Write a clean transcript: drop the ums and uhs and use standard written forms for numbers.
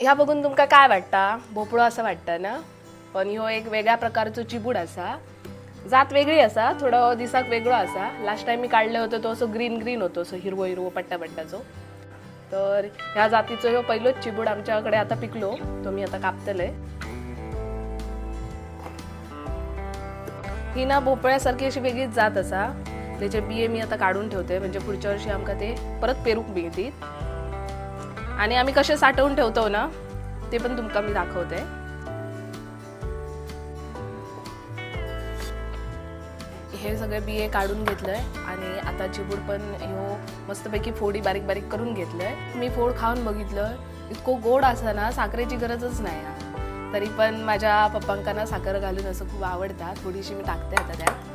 ह्या बघून तुमका काय वाटता? भोपळो असं वाटतं ना, पण ह्यो एक वेगळ्या प्रकारचो चिबूड असा. जात वेगळी असा, थोडं दिसाक वेगळो असा. लास्ट टाइम मी काढले होतो तो असो ग्रीन ग्रीन होतो, असो हिरवो हिरवो पट्टा पट्टाचो. तर ह्या जातीचो ह्यो पहिलोच चिबूड आमच्याकडे आता पिकलो, तो मी आता कापतले. ही ना भोपळ्यासारखी अशी वेगळीच जात असा. त्याचे बिये मी आता काढून ठेवते, म्हणजे पुढच्या वर्षी आमका ते परत पेरूक मिळतील. आणि आम्ही कसे साठवून ठेवतो ना, ते पण तुमका मी दाखवते. हे सगळे बिये काढून घेतलंय आणि आता चिबूड पण ह्यो मस्तपैकी फोडी बारीक बारीक करून घेतलंय. मी फोड खाऊन बघितलं, इतको गोड असा ना, साखरेची गरजच नाही. तरी पण माझ्या पप्पांना साखर घालून असं खूप आवडतात. थोडीशी मी टाकते आता त्यात.